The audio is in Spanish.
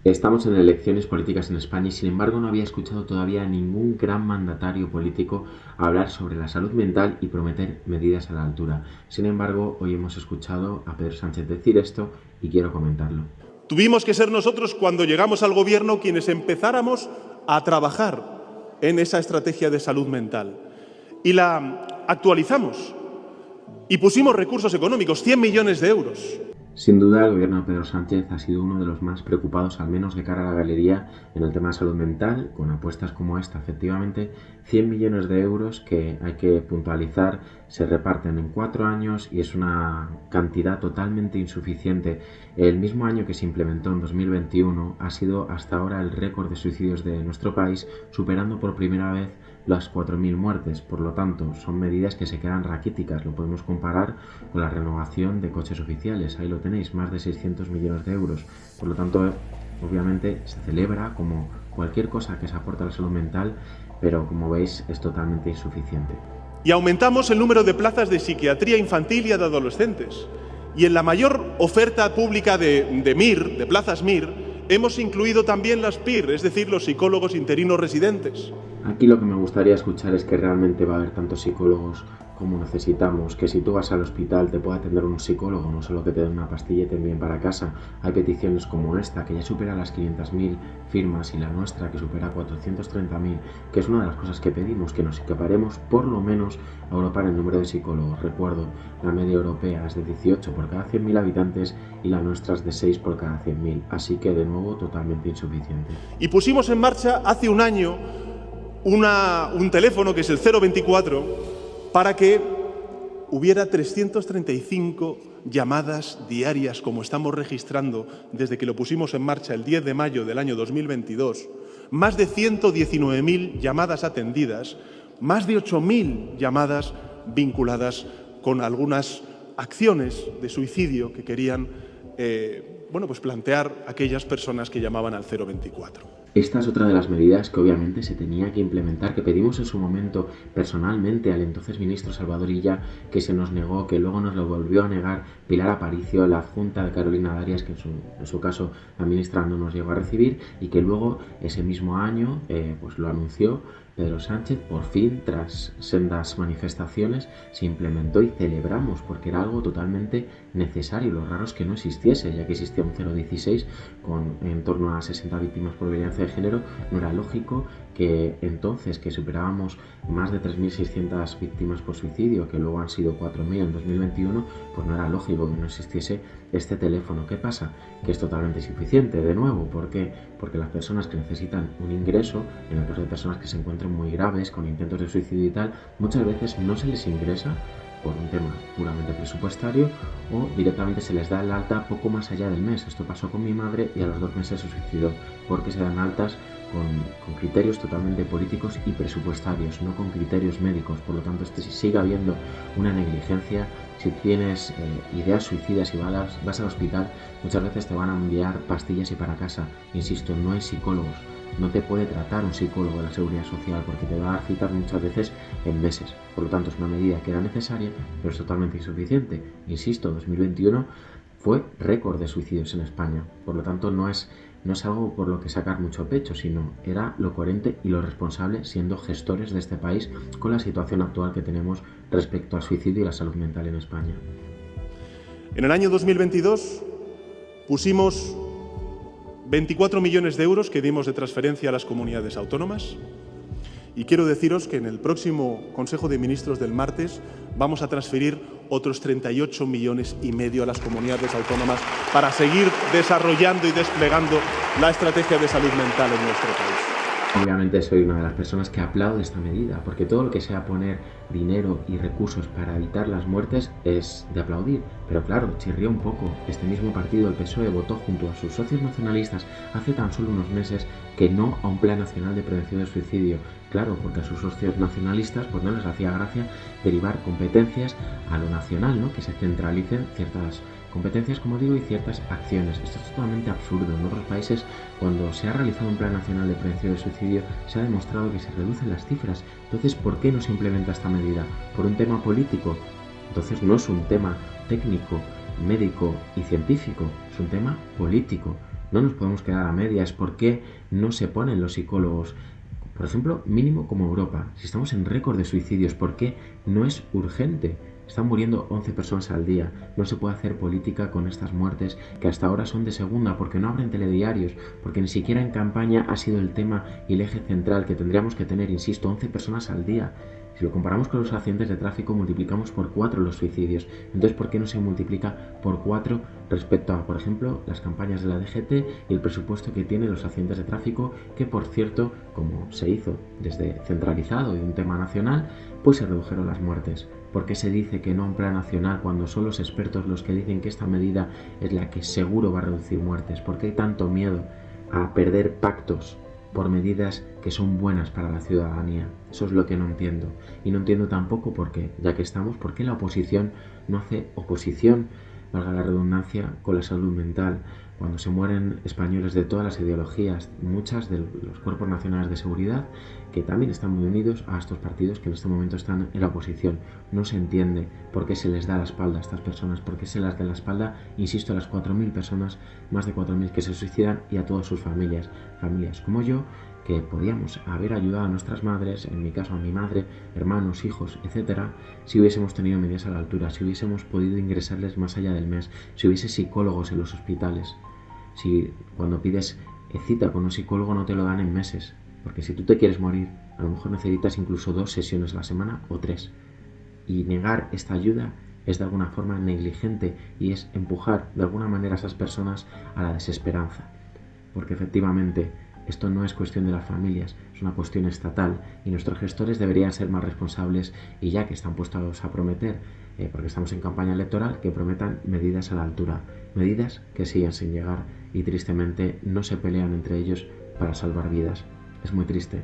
Estamos en elecciones políticas en España y sin embargo no había escuchado todavía a ningún gran mandatario político hablar sobre la salud mental y prometer medidas a la altura. Sin embargo, hoy hemos escuchado a Pedro Sánchez decir esto y quiero comentarlo. Tuvimos que ser nosotros, cuando llegamos al gobierno, quienes empezáramos a trabajar en esa estrategia de salud mental. Y la actualizamos y pusimos recursos económicos, 100 millones de euros. Sin duda, el gobierno de Pedro Sánchez ha sido uno de los más preocupados, al menos de cara a la galería, en el tema de salud mental, con apuestas como esta. Efectivamente, 100 millones de euros que hay que puntualizar se reparten en 4 años y es una cantidad totalmente insuficiente. El mismo año que se implementó, en 2021, ha sido hasta ahora el récord de suicidios de nuestro país, superando por primera vez las 4.000 muertes. Por lo tanto, son medidas que se quedan raquíticas. Lo podemos comparar con la renovación de coches oficiales. Ahí lo tenéis, más de 600 millones de euros. Por lo tanto, obviamente se celebra como cualquier cosa que se aporta a la salud mental, pero como veis es totalmente insuficiente. Y aumentamos el número de plazas de psiquiatría infantil y de adolescentes. Y en la mayor oferta pública de MIR, de plazas MIR, hemos incluido también las PIR, es decir, los psicólogos interinos residentes. Aquí lo que me gustaría escuchar es que realmente va a haber tantos psicólogos como necesitamos, que si tú vas al hospital te pueda atender un psicólogo, no solo que te den una pastilla y te envíen para casa. Hay peticiones como esta, que ya supera las 500.000 firmas, y la nuestra, que supera 430.000, que es una de las cosas que pedimos, que nos equiparemos por lo menos a Europa en el número de psicólogos. Recuerdo, la media europea es de 18 por cada 100.000 habitantes y la nuestra es de 6 por cada 100.000, así que de nuevo totalmente insuficiente. Y pusimos en marcha hace un año un teléfono que es el 024 para que hubiera 335 llamadas diarias, como estamos registrando desde que lo pusimos en marcha el 10 de mayo del año 2022, más de 119.000 llamadas atendidas, más de 8.000 llamadas vinculadas con algunas acciones de suicidio que querían plantear aquellas personas que llamaban al 024. Esta es otra de las medidas que obviamente se tenía que implementar, que pedimos en su momento personalmente al entonces ministro Salvador Illa, que se nos negó, que luego nos lo volvió a negar Pilar Aparicio, la adjunta de Carolina Darias, que en su caso la ministra no nos llegó a recibir, y que luego ese mismo año lo anunció Pedro Sánchez. Por fin, tras sendas manifestaciones, se implementó y celebramos, porque era algo totalmente necesario. Lo raro es que no existiese, ya que existía un 016 con en torno a 60 víctimas por violencia de género. No era lógico que entonces, que superábamos más de 3.600 víctimas por suicidio, que luego han sido 4.000 en 2021, pues no era lógico que no existiese este teléfono. ¿Qué pasa? Que es totalmente insuficiente. De nuevo, ¿por qué? Porque las personas que necesitan un ingreso, en el caso de personas que se encuentran muy graves, con intentos de suicidio y tal, muchas veces no se les ingresa por un tema puramente presupuestario, o directamente se les da el alta poco más allá del mes. Esto pasó con mi madre y a los 2 meses se suicidó, porque se dan altas con criterios totalmente políticos y presupuestarios, no con criterios médicos. Por lo tanto, sigue habiendo una negligencia. Si tienes ideas suicidas y vas al hospital, muchas veces te van a enviar pastillas y para casa. Insisto, no hay psicólogos. No te puede tratar un psicólogo de la Seguridad Social, porque te va a dar citas muchas veces en meses. Por lo tanto, es una medida que era necesaria, pero es totalmente insuficiente. Insisto, 2021 fue récord de suicidios en España. Por lo tanto, no es algo por lo que sacar mucho pecho, sino era lo coherente y lo responsable, siendo gestores de este país, con la situación actual que tenemos respecto al suicidio y la salud mental en España. En el año 2022 pusimos 24 millones de euros que dimos de transferencia a las comunidades autónomas, y quiero deciros que en el próximo Consejo de Ministros del martes vamos a transferir otros 38,5 millones a las comunidades autónomas para seguir desarrollando y desplegando la estrategia de salud mental en nuestro país. Obviamente soy una de las personas que aplaude esta medida, porque todo lo que sea poner dinero y recursos para evitar las muertes es de aplaudir. Pero claro, chirrió un poco. Este mismo partido, el PSOE, votó junto a sus socios nacionalistas hace tan solo unos meses que no a un plan nacional de prevención del suicidio. Claro, porque a sus socios nacionalistas pues no les hacía gracia derivar competencias a lo nacional, ¿no? Que se centralicen ciertas competencias, como digo, y ciertas acciones. Esto es totalmente absurdo. En otros países, cuando se ha realizado un plan nacional de prevención del suicidio, se ha demostrado que se reducen las cifras. Entonces, ¿por qué no se implementa esta medida? ¿Por un tema político? Entonces no es un tema técnico, médico y científico, es un tema político. No nos podemos quedar a medias. ¿Por qué no se ponen los psicólogos? Por ejemplo, mínimo como Europa. Si estamos en récord de suicidios, ¿por qué no es urgente? Están muriendo 11 personas al día. No se puede hacer política con estas muertes que hasta ahora son de segunda, porque no abren telediarios, porque ni siquiera en campaña ha sido el tema y el eje central que tendríamos que tener, insisto, 11 personas al día. Si lo comparamos con los accidentes de tráfico, multiplicamos por 4 los suicidios. Entonces, ¿por qué no se multiplica por 4 respecto a, por ejemplo, las campañas de la DGT y el presupuesto que tienen los accidentes de tráfico, que por cierto, como se hizo desde centralizado y un tema nacional, pues se redujeron las muertes? ¿Por qué se dice que no a un plan nacional cuando son los expertos los que dicen que esta medida es la que seguro va a reducir muertes? ¿Por qué hay tanto miedo a perder pactos por medidas que son buenas para la ciudadanía? Eso es lo que no entiendo. Y no entiendo tampoco por qué, ya que estamos, por qué la oposición no hace oposición, valga la redundancia, con la salud mental. Cuando se mueren españoles de todas las ideologías, muchas de los cuerpos nacionales de seguridad, que también están muy unidos a estos partidos que en este momento están en la oposición. No se entiende por qué se les da la espalda a estas personas, por qué se les da la espalda, insisto, a las 4.000 personas, más de 4.000 que se suicidan, y a todas sus familias. Familias como yo, que podíamos haber ayudado a nuestras madres, en mi caso a mi madre, hermanos, hijos, etcétera, si hubiésemos tenido medidas a la altura, si hubiésemos podido ingresarles más allá del mes, si hubiese psicólogos en los hospitales, si cuando pides cita con un psicólogo no te lo dan en meses, porque si tú te quieres morir, a lo mejor necesitas incluso 2 sesiones a la semana o 3. Y negar esta ayuda es de alguna forma negligente y es empujar de alguna manera a esas personas a la desesperanza, porque efectivamente esto no es cuestión de las familias, es una cuestión estatal y nuestros gestores deberían ser más responsables, y ya que están puestos a prometer, porque estamos en campaña electoral, que prometan medidas a la altura, medidas que siguen sin llegar y tristemente no se pelean entre ellos para salvar vidas. Es muy triste.